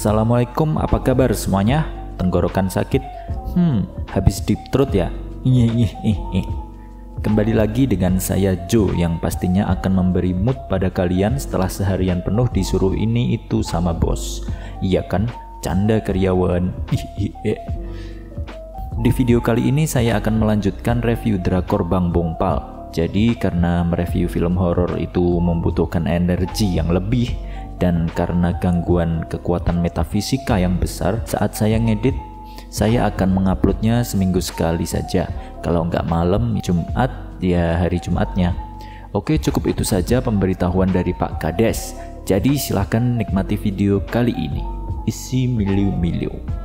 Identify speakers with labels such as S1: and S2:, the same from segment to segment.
S1: Assalamualaikum, apa kabar semuanya? Tenggorokan sakit? Habis deep throat ya? Kembali lagi dengan saya Joe yang pastinya akan memberi mood pada kalian setelah seharian penuh disuruh ini itu sama bos. Iya kan? Canda karyawan. Di video kali ini saya akan melanjutkan review drakor Bang Bongpal. Jadi karena mereview film horor itu membutuhkan energi yang lebih, dan karena gangguan kekuatan metafisika yang besar saat saya ngedit, saya akan menguploadnya seminggu sekali saja. Kalau nggak malam Jumat, ya hari Jumatnya. Oke, cukup itu saja pemberitahuan dari Pak Kades. Jadi silahkan nikmati video kali ini. Isi miliu-miliu.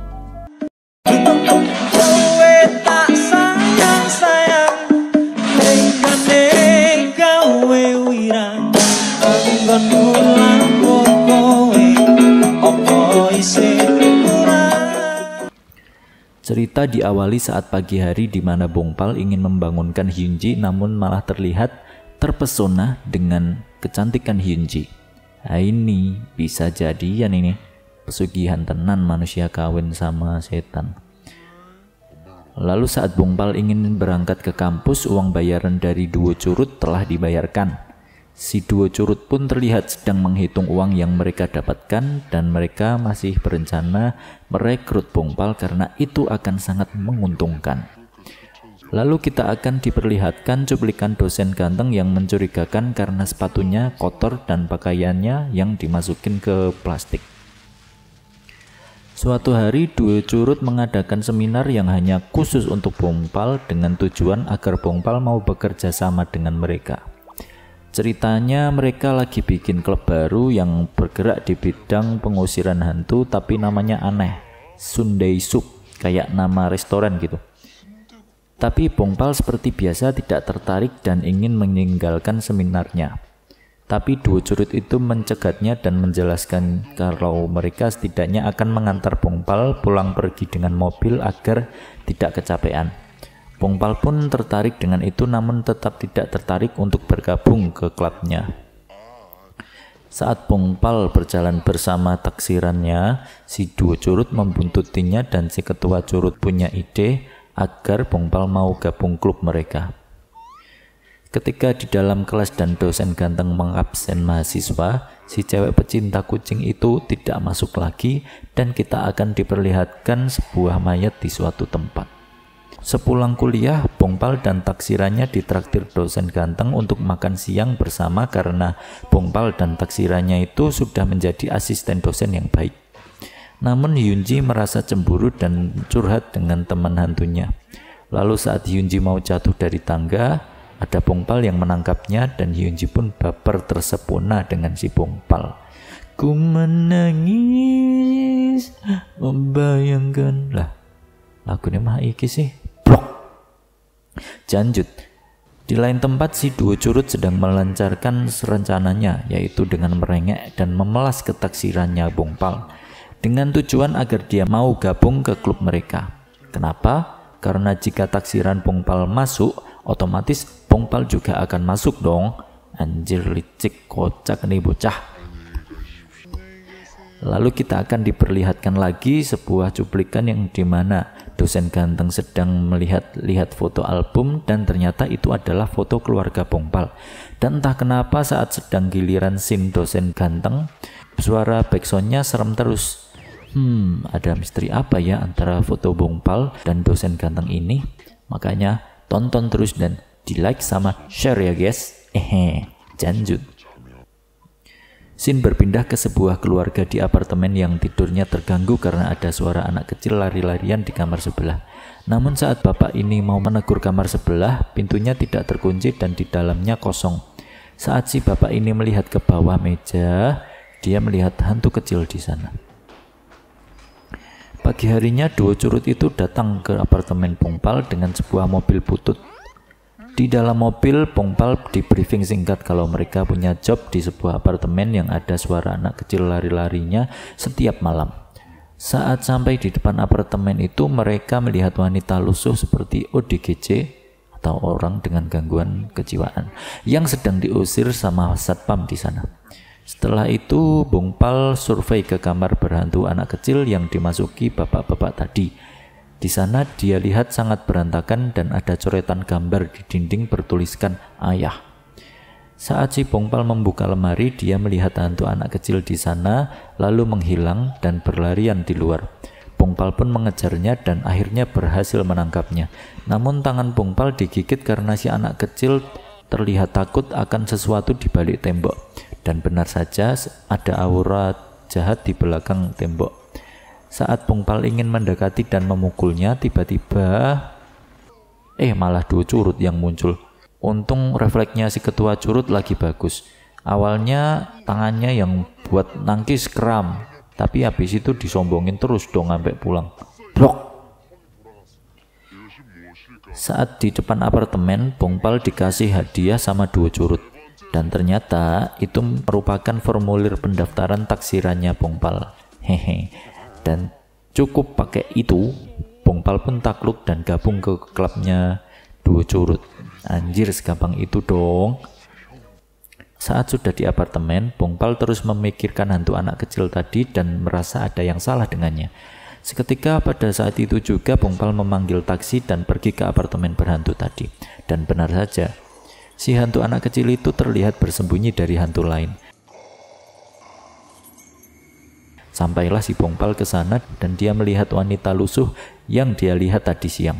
S1: Cerita diawali saat pagi hari di mana Bongpal ingin membangunkan Hyunji namun malah terlihat terpesona dengan kecantikan Hyunji. Nah, ini bisa jadian ini pesugihan tenan manusia kawin sama setan. Lalu saat Bongpal ingin berangkat ke kampus, uang bayaran dari duo curut telah dibayarkan. Si duo curut pun terlihat sedang menghitung uang yang mereka dapatkan dan mereka masih berencana merekrut Bongpal karena itu akan sangat menguntungkan. Lalu kita akan diperlihatkan cuplikan dosen ganteng yang mencurigakan karena sepatunya kotor dan pakaiannya yang dimasukin ke plastik. Suatu hari duo curut mengadakan seminar yang hanya khusus untuk Bongpal dengan tujuan agar Bongpal mau bekerja sama dengan mereka. Ceritanya mereka lagi bikin klub baru yang bergerak di bidang pengusiran hantu, tapi namanya aneh, Sundae Soup, kayak nama restoran gitu. Tapi Bongpal seperti biasa tidak tertarik dan ingin meninggalkan seminarnya. Tapi duo curut itu mencegatnya dan menjelaskan kalau mereka setidaknya akan mengantar Bongpal pulang pergi dengan mobil agar tidak kecapean. Bongpal pun tertarik dengan itu namun tetap tidak tertarik untuk bergabung ke klubnya. Saat Bongpal berjalan bersama taksirannya, si duo curut membuntutinya dan si ketua curut punya ide agar Bongpal mau gabung klub mereka. Ketika di dalam kelas dan dosen ganteng mengabsen mahasiswa, si cewek pecinta kucing itu tidak masuk lagi dan kita akan diperlihatkan sebuah mayat di suatu tempat. Sepulang kuliah, Bongpal dan taksirannya ditraktir dosen ganteng untuk makan siang bersama karena Bongpal dan taksirannya itu sudah menjadi asisten dosen yang baik. Namun Hyunji merasa cemburu dan curhat dengan teman hantunya. Lalu saat Hyunji mau jatuh dari tangga, ada Bongpal yang menangkapnya dan Hyunji pun baper tersepona dengan si Bongpal. Ku menangis membayangkan lah. Lagunya mah iki sih. Janjut. Di lain tempat si duo curut sedang melancarkan rencananya, yaitu dengan merengek dan memelas ketaksirannya Bongpal dengan tujuan agar dia mau gabung ke klub mereka. Kenapa? Karena jika taksiran Bongpal masuk, otomatis Bongpal juga akan masuk dong. Anjir, licik, kocak nih bocah. Lalu kita akan diperlihatkan lagi sebuah cuplikan yang dimana dosen ganteng sedang melihat foto album dan ternyata itu adalah foto keluarga Bongpal. Dan entah kenapa saat sedang giliran scene dosen ganteng, suara backsoundnya serem terus. Ada misteri apa ya antara foto Bongpal dan dosen ganteng ini? Makanya tonton terus dan di like sama share ya guys. Janjut. Scene berpindah ke sebuah keluarga di apartemen yang tidurnya terganggu karena ada suara anak kecil lari-larian di kamar sebelah. Namun saat bapak ini mau menegur kamar sebelah, pintunya tidak terkunci dan di dalamnya kosong. Saat si bapak ini melihat ke bawah meja, dia melihat hantu kecil di sana. Pagi harinya duo curut itu datang ke apartemen Bongpal dengan sebuah mobil butut. Di dalam mobil, Bongpal di briefing singkat kalau mereka punya job di sebuah apartemen yang ada suara anak kecil lari-larinya setiap malam. Saat sampai di depan apartemen itu, mereka melihat wanita lusuh seperti ODGJ atau orang dengan gangguan kejiwaan yang sedang diusir sama satpam di sana. Setelah itu Bongpal survei ke kamar berhantu anak kecil yang dimasuki bapak-bapak tadi. Di sana dia lihat sangat berantakan dan ada coretan gambar di dinding bertuliskan ayah. Saat si Bongpal membuka lemari, dia melihat hantu anak kecil di sana lalu menghilang dan berlarian di luar. Bongpal pun mengejarnya dan akhirnya berhasil menangkapnya. Namun tangan Bongpal digigit karena si anak kecil terlihat takut akan sesuatu di balik tembok. Dan benar saja ada aura jahat di belakang tembok. Saat Bongpal ingin mendekati dan memukulnya, tiba-tiba malah Duo Curut yang muncul. Untung refleksnya si ketua curut lagi bagus. Awalnya tangannya yang buat nangkis kram, tapi habis itu disombongin terus dong sampai pulang. Blok. Saat di depan apartemen, Bongpal dikasih hadiah sama Duo Curut. Dan ternyata itu merupakan formulir pendaftaran taksirannya Bongpal. Hehe. Dan cukup pakai itu, Bongpal pun takluk dan gabung ke klubnya Duo Curut. Anjir, segampang itu dong. Saat sudah di apartemen, Bongpal terus memikirkan hantu anak kecil tadi dan merasa ada yang salah dengannya. Seketika pada saat itu juga Bongpal memanggil taksi dan pergi ke apartemen berhantu tadi. Dan benar saja, si hantu anak kecil itu terlihat bersembunyi dari hantu lain. Sampailah si Bongpal ke sana dan dia melihat wanita lusuh yang dia lihat tadi siang.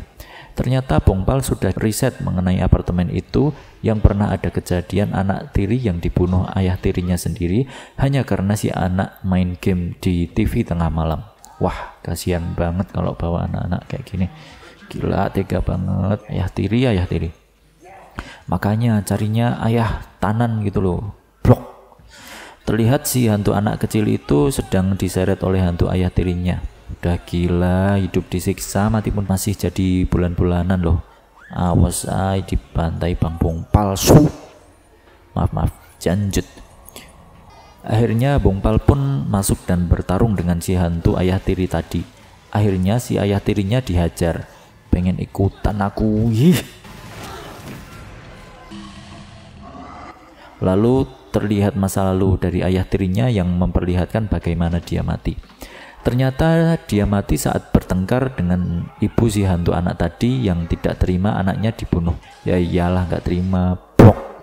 S1: Ternyata Bongpal sudah riset mengenai apartemen itu yang pernah ada kejadian anak tiri yang dibunuh ayah tirinya sendiri hanya karena si anak main game di TV tengah malam. Wah, kasihan banget kalau bawa anak-anak kayak gini. Gila, tega banget. Ayah tiri. Makanya carinya ayah tanan gitu loh. Blok. Terlihat si hantu anak kecil itu sedang diseret oleh hantu ayah tirinya. Udah gila, hidup disiksa, mati pun masih jadi bulan-bulanan loh. Awas dibantai Bang Bongpal. Maaf, janjut. Akhirnya Bongpal pun masuk dan bertarung dengan si hantu ayah tiri tadi. Akhirnya si ayah tirinya dihajar. Pengen ikutan aku. Lalu terlihat masa lalu dari ayah tirinya yang memperlihatkan bagaimana dia mati. Ternyata dia mati saat bertengkar dengan ibu si hantu anak tadi yang tidak terima anaknya dibunuh. Ya iyalah, gak terima.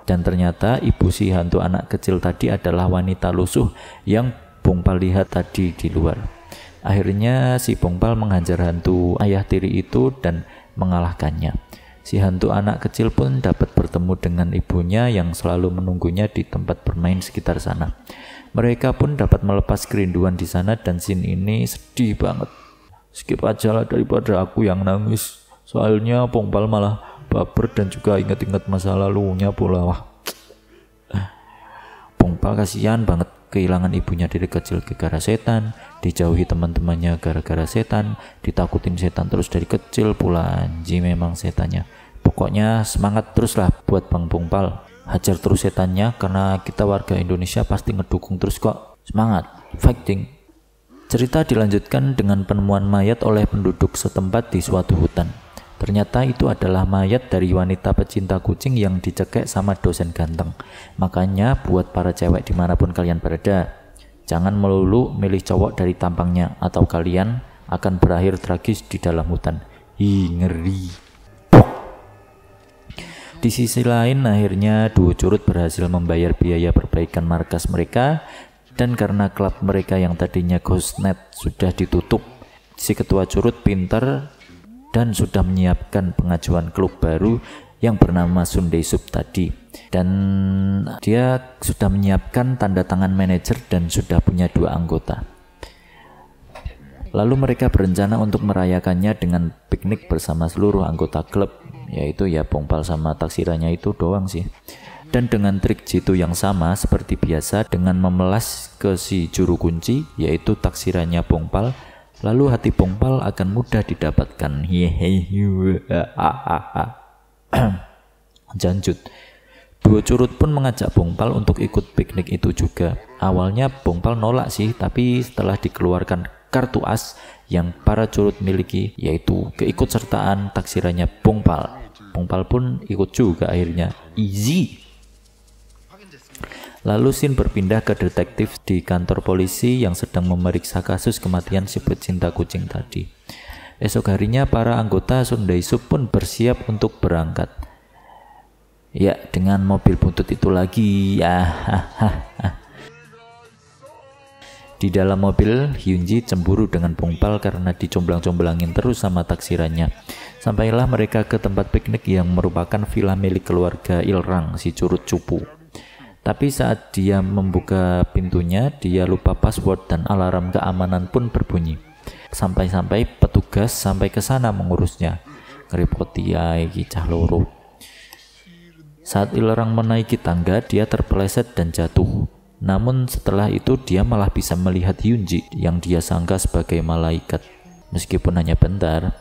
S1: Dan ternyata ibu si hantu anak kecil tadi adalah wanita lusuh yang Bongpal lihat tadi di luar. Akhirnya si Bongpal menghajar hantu ayah tiri itu dan mengalahkannya. Si hantu anak kecil pun dapat bertemu dengan ibunya yang selalu menunggunya di tempat bermain sekitar sana. Mereka pun dapat melepas kerinduan di sana dan scene ini sedih banget. Skip aja lah daripada aku yang nangis. Soalnya Bongpal malah baper dan juga ingat-ingat masa lalunya pula. Wah, Bongpal kasihan banget kehilangan ibunya dari kecil gara-gara setan, dijauhi teman-temannya gara-gara setan, ditakutin setan terus dari kecil pula. Anjing memang setannya. Pokoknya semangat teruslah buat Bang Bongpal. Hajar terus setannya karena kita warga Indonesia pasti ngedukung terus kok. Semangat, fighting. Cerita dilanjutkan dengan penemuan mayat oleh penduduk setempat di suatu hutan. Ternyata itu adalah mayat dari wanita pecinta kucing yang dicekek sama dosen ganteng. Makanya buat para cewek dimanapun kalian berada, jangan melulu milih cowok dari tampangnya atau kalian akan berakhir tragis di dalam hutan. Ngeri. Di sisi lain, akhirnya Duo Curut berhasil membayar biaya perbaikan markas mereka, dan karena klub mereka yang tadinya Ghostnet sudah ditutup, si ketua Curut pintar dan sudah menyiapkan pengajuan klub baru yang bernama Sunday Sub tadi. Dan dia sudah menyiapkan tanda tangan manajer dan sudah punya 2 anggota. Lalu mereka berencana untuk merayakannya dengan piknik bersama seluruh anggota klub, yaitu ya Bongpal sama taksirannya itu doang sih. Dan dengan trik jitu yang sama seperti biasa, dengan memelas ke si juru kunci yaitu taksirannya Bongpal, lalu hati Bongpal akan mudah didapatkan. Janjut. Duo Curut pun mengajak Bongpal untuk ikut piknik itu juga. Awalnya Bongpal nolak sih, tapi setelah dikeluarkan kartu as yang para curut miliki, yaitu keikutsertaan taksirannya Bongpal, Bongpal pun ikut juga akhirnya. Easy. Lalu scene berpindah ke detektif di kantor polisi yang sedang memeriksa kasus kematian si pecinta kucing tadi. Esok harinya para anggota Sunday Sup pun bersiap untuk berangkat. Ya, dengan mobil buntut itu lagi. Di dalam mobil, Hyunji cemburu dengan Bongpal karena dicomblang-comblangin terus sama taksirannya. Sampailah mereka ke tempat piknik yang merupakan villa milik keluarga Ilrang, si curut cupu. Tapi saat dia membuka pintunya, dia lupa password dan alarm keamanan pun berbunyi. Sampai-sampai petugas sampai ke sana mengurusnya. Ngerepoti ya iki cah loro. Saat Ilrang menaiki tangga, dia terpeleset dan jatuh. Namun setelah itu dia malah bisa melihat Hyunji yang dia sangka sebagai malaikat, meskipun hanya bentar.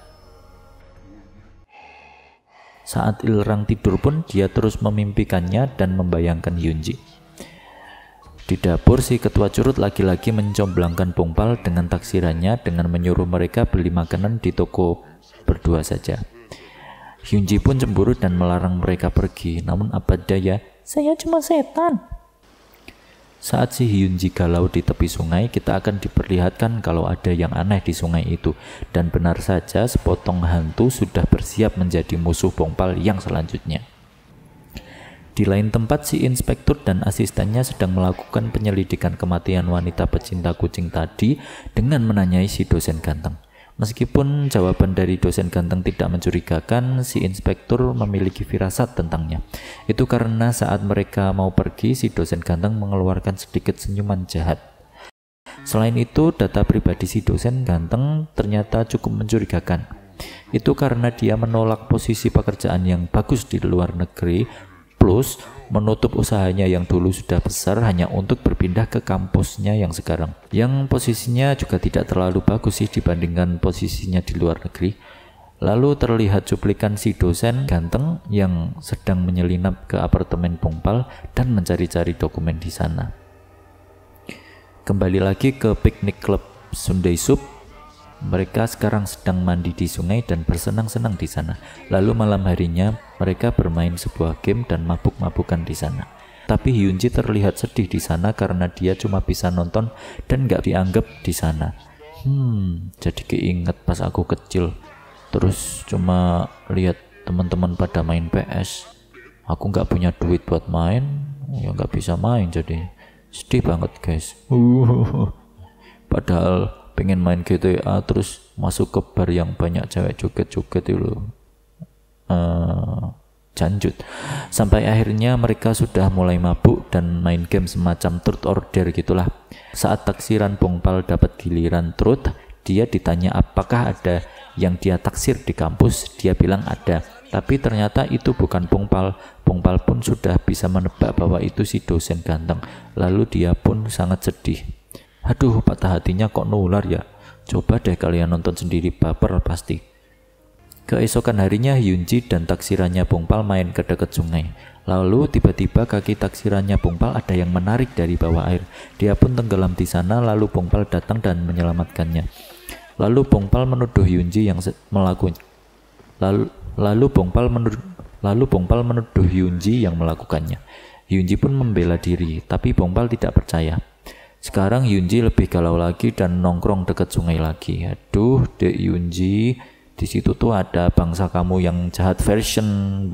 S1: Saat Ilrang tidur pun dia terus memimpikannya dan membayangkan Hyunji. Di dapur, si ketua curut lagi-lagi mencomblangkan Bongpal dengan taksirannya dengan menyuruh mereka beli makanan di toko berdua saja. Hyunji pun cemburu dan melarang mereka pergi, namun apa daya, saya cuma setan. Saat si Hyunji galau di tepi sungai, kita akan diperlihatkan kalau ada yang aneh di sungai itu. Dan benar saja, sepotong hantu sudah bersiap menjadi musuh Bongpal yang selanjutnya. Di lain tempat, si inspektur dan asistennya sedang melakukan penyelidikan kematian wanita pecinta kucing tadi dengan menanyai si dosen ganteng. Meskipun jawaban dari dosen ganteng tidak mencurigakan, si inspektur memiliki firasat tentangnya. Itu karena saat mereka mau pergi, si dosen ganteng mengeluarkan sedikit senyuman jahat. Selain itu, data pribadi si dosen ganteng ternyata cukup mencurigakan. Itu karena dia menolak posisi pekerjaan yang bagus di luar negeri, plus menutup usahanya yang dulu sudah besar hanya untuk berpindah ke kampusnya yang sekarang, yang posisinya juga tidak terlalu bagus sih dibandingkan posisinya di luar negeri. Lalu terlihat cuplikan si dosen ganteng yang sedang menyelinap ke apartemen Bongpal dan mencari-cari dokumen di sana. Kembali lagi ke piknik klub Sunday Sup. Mereka sekarang sedang mandi di sungai dan bersenang-senang di sana. Lalu malam harinya mereka bermain sebuah game dan mabuk-mabukan di sana. Tapi Hyunji terlihat sedih di sana karena dia cuma bisa nonton dan gak dianggap di sana. Jadi keinget pas aku kecil. Terus cuma lihat teman-teman pada main PS. Aku gak punya duit buat main, ya gak bisa main, jadi sedih banget guys. Padahal pengen main GTA terus masuk ke bar yang banyak cewek joget-joget itu janjut. Sampai akhirnya mereka sudah mulai mabuk dan main game semacam truth or dare gitulah. Saat taksiran Bongpal dapat giliran truth, dia ditanya apakah ada yang dia taksir di kampus. Dia bilang ada, tapi ternyata itu bukan Bongpal. Bongpal pun sudah bisa menebak bahwa itu si dosen ganteng. Lalu dia pun sangat sedih. Aduh, patah hatinya kok nular ya. Coba deh kalian nonton sendiri, baper pasti. Keesokan harinya Hyunji dan taksirannya Bongpal main ke dekat sungai. Lalu tiba-tiba kaki taksirannya Bongpal ada yang menarik dari bawah air. Dia pun tenggelam di sana, lalu Bongpal datang dan menyelamatkannya. Lalu Bongpal menuduh Hyunji yang melakukannya. Lalu Bongpal menuduh Hyunji yang melakukannya. Hyunji pun membela diri, tapi Bongpal tidak percaya. Sekarang Hyunji lebih galau lagi dan nongkrong dekat sungai lagi. Aduh, Dek Hyunji, di situ tuh ada bangsa kamu yang jahat version,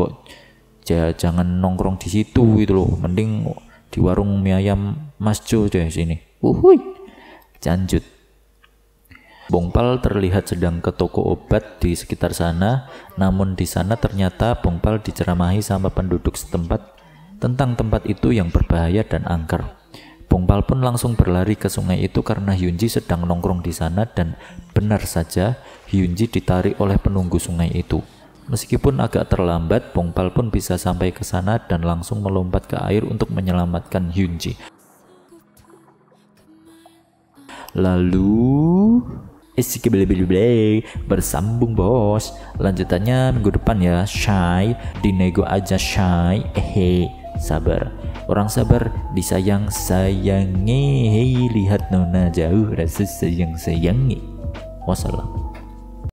S1: jangan nongkrong di situ gitu loh. Mending di warung mie ayam Mas Jo deh sini. Janjut. Bongpal terlihat sedang ke toko obat di sekitar sana, namun di sana ternyata Bongpal diceramahi sama penduduk setempat tentang tempat itu yang berbahaya dan angker. Bongpal pun langsung berlari ke sungai itu karena Hyunji sedang nongkrong di sana, dan benar saja Hyunji ditarik oleh penunggu sungai itu. Meskipun agak terlambat, Bongpal pun bisa sampai ke sana dan langsung melompat ke air untuk menyelamatkan Hyunji. Lalu bersambung bos. Lanjutannya minggu depan ya. Shy, dinego aja Shy. Sabar. Orang sabar disayang-sayangi. Hei, lihat nona jauh, rasa sayang-sayangi. Wassalam.